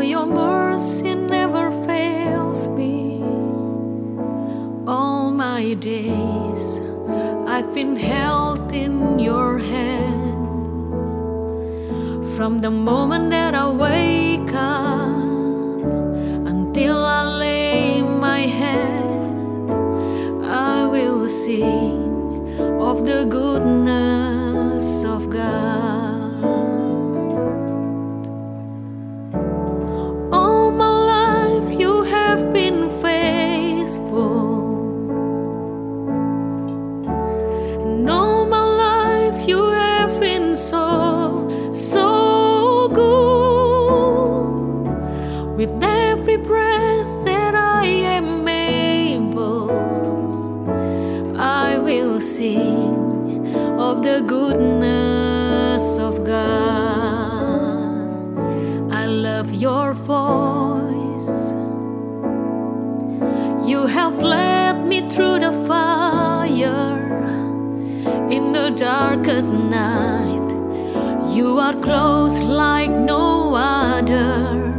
Your mercy never fails me. All my days I've been held in your hands. From the moment that I wake up until I lay my head, I will sing of the goodness of God. With every breath that I am able, I will sing of the goodness of God. I love your voice. You have led me through the fire in the darkest night. You are close like no other.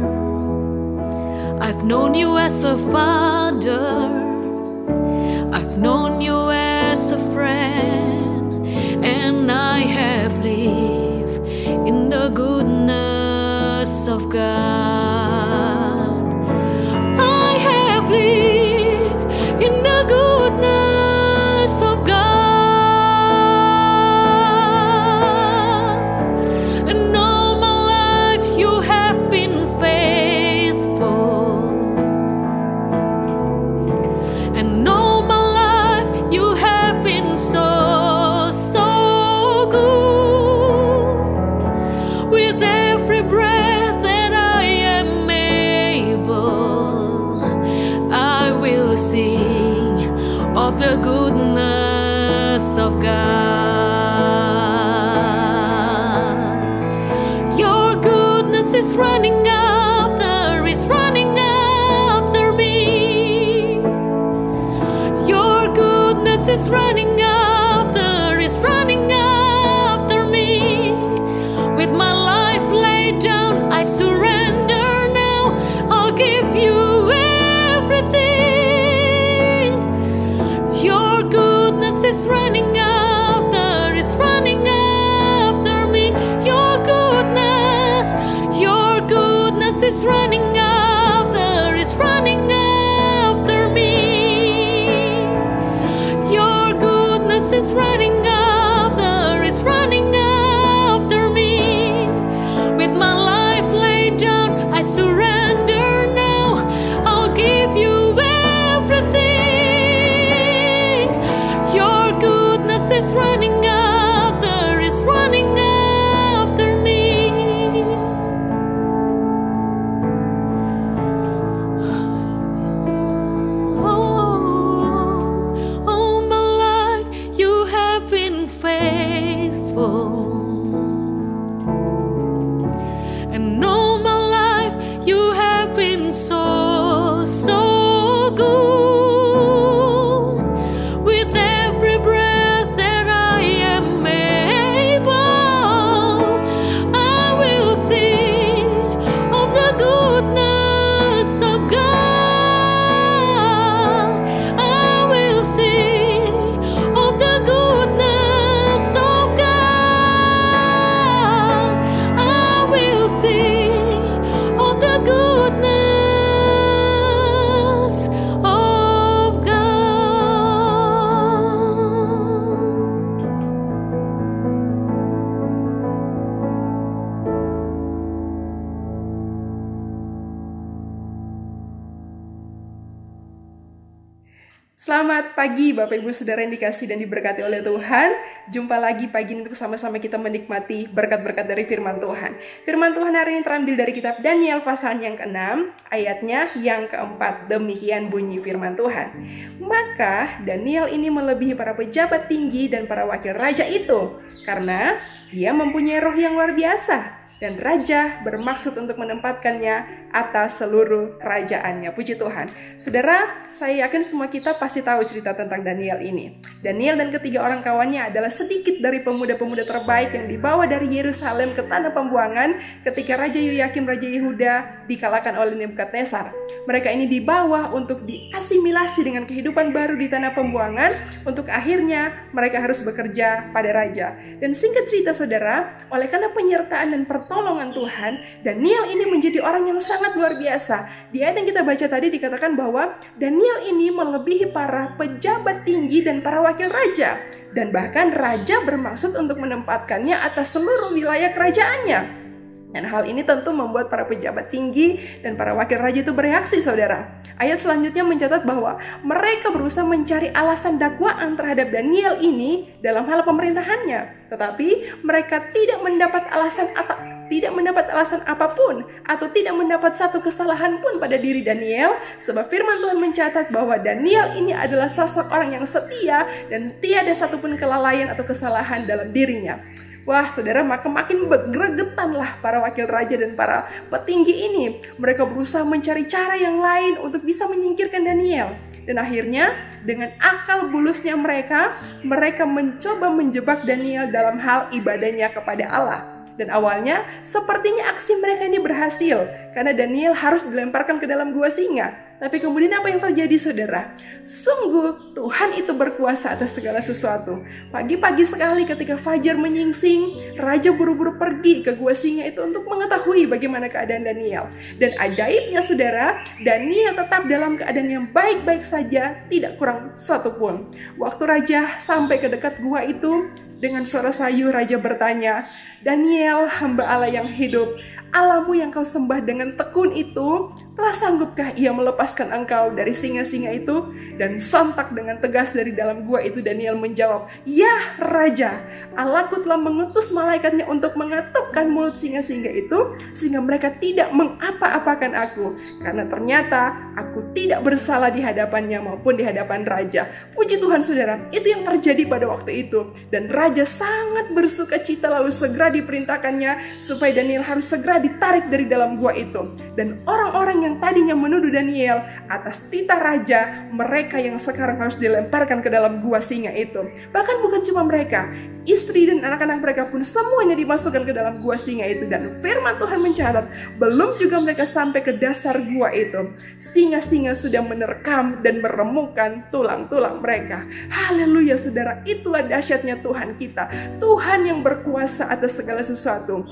I've known you as a father, I've known you as a friend, and I have lived in the goodness of God. I have lived in the goodness of God. And all my life you have been faithful. And all my life you have been so, so good. With every breath that I am able, I will sing of the goodness of God. Your goodness is running after, is running after me. Is running after me. With my life laid down, I surrender now. I'll give you everything. Your goodness is running after, is running after me. Your goodness is running after, is running after me. Is running after, is running after me. With my life laid down, I surrender now. I'll give you everything. Your goodness is running after, is running after me. And all my life you have been so, so good. With every breath that I am able, I will sing of the goodness of God. I will sing of the goodness of God. Selamat pagi Bapak Ibu Saudara yang dikasihi dan diberkati oleh Tuhan. Jumpa lagi pagi ini untuk sama-sama kita menikmati berkat-berkat dari firman Tuhan. Firman Tuhan hari ini terambil dari kitab Daniel pasal yang ke-6, ayatnya yang ke-4. Demikian bunyi firman Tuhan. Maka Daniel ini melebihi para pejabat tinggi dan para wakil raja itu, karena dia mempunyai roh yang luar biasa. Dan raja bermaksud untuk menempatkannya atas seluruh kerajaannya. Puji Tuhan. Saudara, saya yakin semua kita pasti tahu cerita tentang Daniel ini. Daniel dan ketiga orang kawannya adalah sedikit dari pemuda-pemuda terbaik yang dibawa dari Yerusalem ke tanah pembuangan ketika Raja Yoyakim, Raja Yehuda dikalahkan oleh Nebukadnezar. Mereka ini dibawa untuk diasimilasi dengan kehidupan baru di tanah pembuangan, untuk akhirnya mereka harus bekerja pada raja. Dan singkat cerita saudara, oleh karena penyertaan dan pertolongan Tuhan, Daniel ini menjadi orang yang sangat luar biasa. Di ayat yang kita baca tadi dikatakan bahwa Daniel ini melebihi para pejabat tinggi dan para wakil raja. Dan bahkan raja bermaksud untuk menempatkannya atas seluruh wilayah kerajaannya. Dan hal ini tentu membuat para pejabat tinggi dan para wakil raja itu bereaksi, saudara. Ayat selanjutnya mencatat bahwa mereka berusaha mencari alasan dakwaan terhadap Daniel ini dalam hal pemerintahannya. Tetapi mereka tidak mendapat alasan apapun atau tidak mendapat satu kesalahan pun pada diri Daniel, sebab firman Tuhan mencatat bahwa Daniel ini adalah sosok orang yang setia dan tiada satupun kelalaian atau kesalahan dalam dirinya. Wah saudara, maka makin bergeregetanlah para wakil raja dan para petinggi ini. Mereka berusaha mencari cara yang lain untuk bisa menyingkirkan Daniel. Dan akhirnya dengan akal bulusnya mereka mencoba menjebak Daniel dalam hal ibadahnya kepada Allah. Dan awalnya sepertinya aksi mereka ini berhasil, karena Daniel harus dilemparkan ke dalam gua singa. Tapi kemudian apa yang terjadi saudara? Sungguh Tuhan itu berkuasa atas segala sesuatu. Pagi-pagi sekali ketika fajar menyingsing, raja buru-buru pergi ke gua singa itu untuk mengetahui bagaimana keadaan Daniel. Dan ajaibnya saudara, Daniel tetap dalam keadaan yang baik-baik saja, tidak kurang satupun. Waktu raja sampai ke dekat gua itu, dengan suara sayu raja bertanya, "Daniel, hamba Allah yang hidup, Allahmu yang kau sembah dengan tekun itu, telah sanggupkah ia melepaskan engkau dari singa-singa itu?" Dan sontak dengan tegas dari dalam gua itu Daniel menjawab, "Ya Raja, Allahku telah mengutus malaikatnya untuk mengatupkan mulut singa-singa itu, sehingga mereka tidak mengapa-apakan aku, karena ternyata aku tidak bersalah di hadapannya maupun di hadapan Raja." Puji Tuhan saudara, itu yang terjadi pada waktu itu. Dan Raja sangat bersuka cita, lalu segera diperintahkannya supaya Daniel harus segera ditarik dari dalam gua itu. Dan orang-orang yang tadinya menuduh Daniel atas titah raja, mereka yang sekarang harus dilemparkan ke dalam gua singa itu. Bahkan bukan cuma mereka, istri dan anak-anak mereka pun semuanya dimasukkan ke dalam gua singa itu. Dan firman Tuhan mencatat, belum juga mereka sampai ke dasar gua itu, singa-singa sudah menerkam dan meremukkan tulang-tulang mereka. Haleluya saudara, itulah dahsyatnya Tuhan kita. Tuhan yang berkuasa atas segala sesuatu.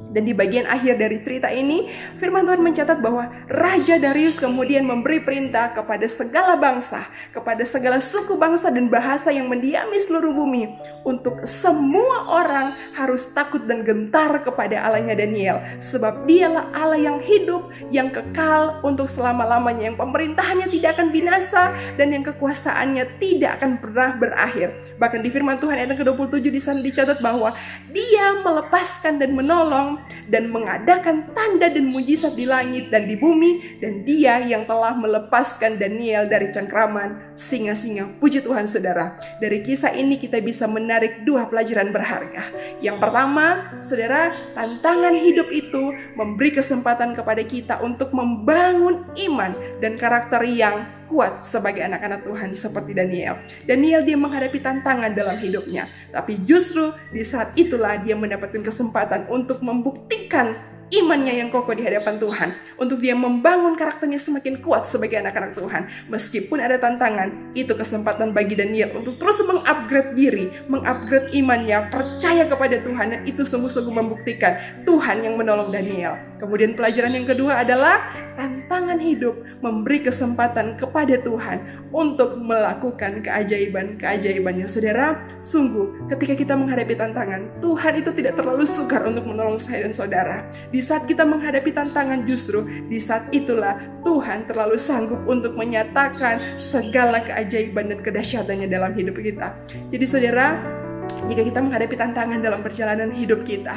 Dan di bagian akhir dari cerita ini, firman Tuhan mencatat bahwa Raja Darius kemudian memberi perintah kepada segala bangsa, kepada segala suku bangsa dan bahasa yang mendiami seluruh bumi, untuk semua orang harus takut dan gentar kepada Allahnya Daniel. Sebab dialah Allah yang hidup, yang kekal untuk selama-lamanya, yang pemerintahannya tidak akan binasa, dan yang kekuasaannya tidak akan pernah berakhir. Bahkan di firman Tuhan ayat ke-27 di sana dicatat bahwa Dia melepaskan dan menolong dan mengadakan tanda dan mujizat di langit dan di bumi, dan Dia yang telah melepaskan Daniel dari cengkraman singa-singa. Puji Tuhan saudara, dari kisah ini kita bisa menarik dua pelajaran berharga. Yang pertama, saudara, tantangan hidup itu memberi kesempatan kepada kita untuk membangun iman dan karakter yang kuat sebagai anak-anak Tuhan seperti Daniel. Daniel dia menghadapi tantangan dalam hidupnya, tapi justru di saat itulah dia mendapatkan kesempatan untuk membuktikan imannya yang kokoh di hadapan Tuhan, untuk dia membangun karakternya semakin kuat sebagai anak-anak Tuhan. Meskipun ada tantangan, itu kesempatan bagi Daniel untuk terus mengupgrade diri, mengupgrade imannya, percaya kepada Tuhan, dan itu sungguh-sungguh membuktikan Tuhan yang menolong Daniel. Kemudian pelajaran yang kedua adalah tangan hidup, memberi kesempatan kepada Tuhan untuk melakukan keajaiban-keajaibannya. Saudara, sungguh ketika kita menghadapi tantangan, Tuhan itu tidak terlalu sukar untuk menolong saya dan saudara. Di saat kita menghadapi tantangan, justru di saat itulah Tuhan terlalu sanggup untuk menyatakan segala keajaiban dan kedahsyatannya dalam hidup kita. Jadi saudara, jika kita menghadapi tantangan dalam perjalanan hidup kita,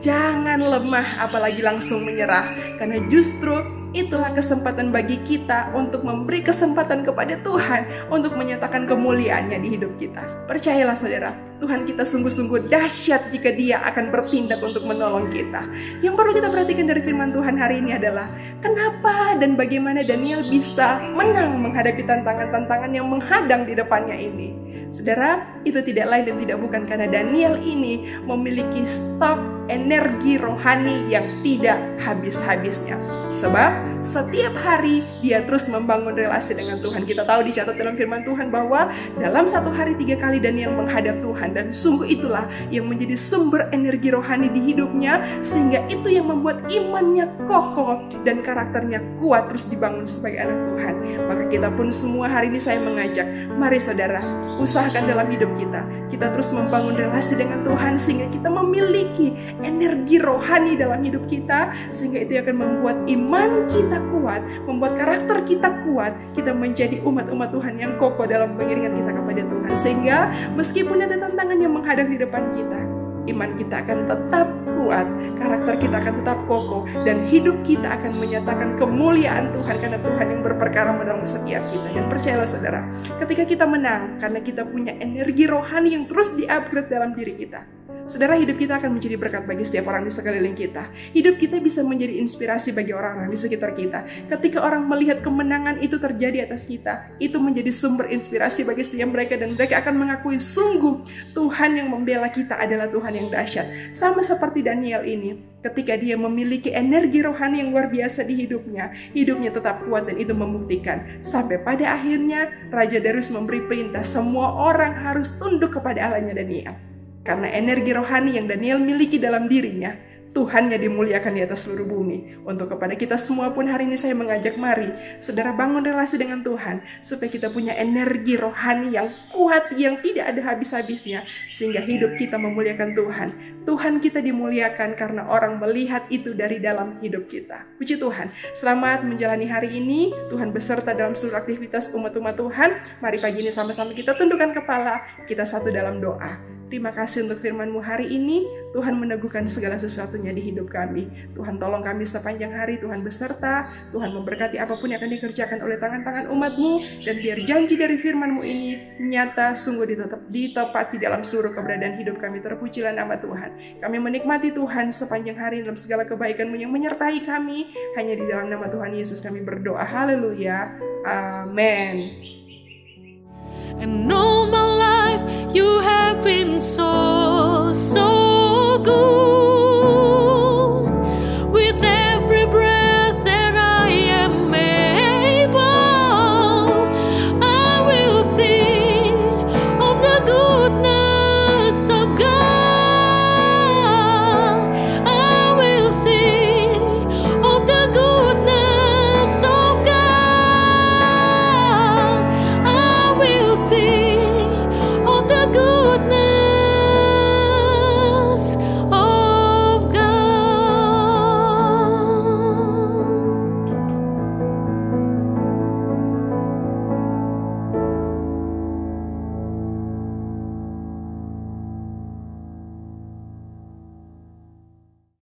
jangan lemah apalagi langsung menyerah. Karena justru itulah kesempatan bagi kita untuk memberi kesempatan kepada Tuhan untuk menyatakan kemuliaannya di hidup kita. Percayalah saudara, Tuhan kita sungguh-sungguh dahsyat jika Dia akan bertindak untuk menolong kita. Yang perlu kita perhatikan dari firman Tuhan hari ini adalah kenapa dan bagaimana Daniel bisa menang menghadapi tantangan-tantangan yang menghadang di depannya ini. Saudara, itu tidak lain dan tidak bukan karena Daniel ini memiliki stok energi rohani yang tidak habis-habisnya. Sebab setiap hari dia terus membangun relasi dengan Tuhan. Kita tahu dicatat dalam firman Tuhan bahwa dalam satu hari 3 kali Daniel menghadap Tuhan. Dan sungguh itulah yang menjadi sumber energi rohani di hidupnya. Sehingga itu yang membuat imannya kokoh dan karakternya kuat terus dibangun sebagai anak Tuhan. Maka kita pun semua hari ini saya mengajak, mari saudara, usahakan dalam hidup kita terus membangun relasi dengan Tuhan sehingga kita memiliki energi rohani dalam hidup kita, sehingga itu akan membuat iman kita kuat, membuat karakter kita kuat, kita menjadi umat-umat Tuhan yang kokoh dalam pengiringan kita kepada Tuhan. Sehingga meskipun ada tantangan yang menghadang di depan kita, iman kita akan tetap kuat, karakter kita akan tetap kokoh, dan hidup kita akan menyatakan kemuliaan Tuhan karena Tuhan yang berperkara menolong setiap kita. Dan percayalah saudara, ketika kita menang karena kita punya energi rohani yang terus di-upgrade dalam diri kita, saudara, hidup kita akan menjadi berkat bagi setiap orang di sekeliling kita. Hidup kita bisa menjadi inspirasi bagi orang-orang di sekitar kita. Ketika orang melihat kemenangan itu terjadi atas kita, itu menjadi sumber inspirasi bagi setiap mereka, dan mereka akan mengakui sungguh Tuhan yang membela kita adalah Tuhan yang dahsyat. Sama seperti Daniel ini, ketika dia memiliki energi rohani yang luar biasa di hidupnya tetap kuat, dan itu membuktikan sampai pada akhirnya Raja Darius memberi perintah semua orang harus tunduk kepada Allahnya Daniel. Karena energi rohani yang Daniel miliki dalam dirinya, Tuhannya dimuliakan di atas seluruh bumi. Untuk kepada kita semua pun hari ini saya mengajak, mari saudara bangun relasi dengan Tuhan, supaya kita punya energi rohani yang kuat, yang tidak ada habis-habisnya, sehingga hidup kita memuliakan Tuhan. Tuhan kita dimuliakan karena orang melihat itu dari dalam hidup kita. Puji Tuhan. Selamat menjalani hari ini. Tuhan beserta dalam seluruh aktivitas umat-umat Tuhan. Mari pagi ini sama-sama kita tundukkan kepala, kita satu dalam doa. Terima kasih untuk firman-Mu hari ini. Tuhan meneguhkan segala sesuatunya di hidup kami. Tuhan tolong kami sepanjang hari. Tuhan beserta. Tuhan memberkati apapun yang akan dikerjakan oleh tangan-tangan umat-Mu. Dan biar janji dari firman-Mu ini nyata, sungguh ditepati dalam seluruh keberadaan hidup kami. Terpujilah nama Tuhan. Kami menikmati Tuhan sepanjang hari dalam segala kebaikan-Mu yang menyertai kami. Hanya di dalam nama Tuhan Yesus kami berdoa. Haleluya. Amin. And all my life you have been so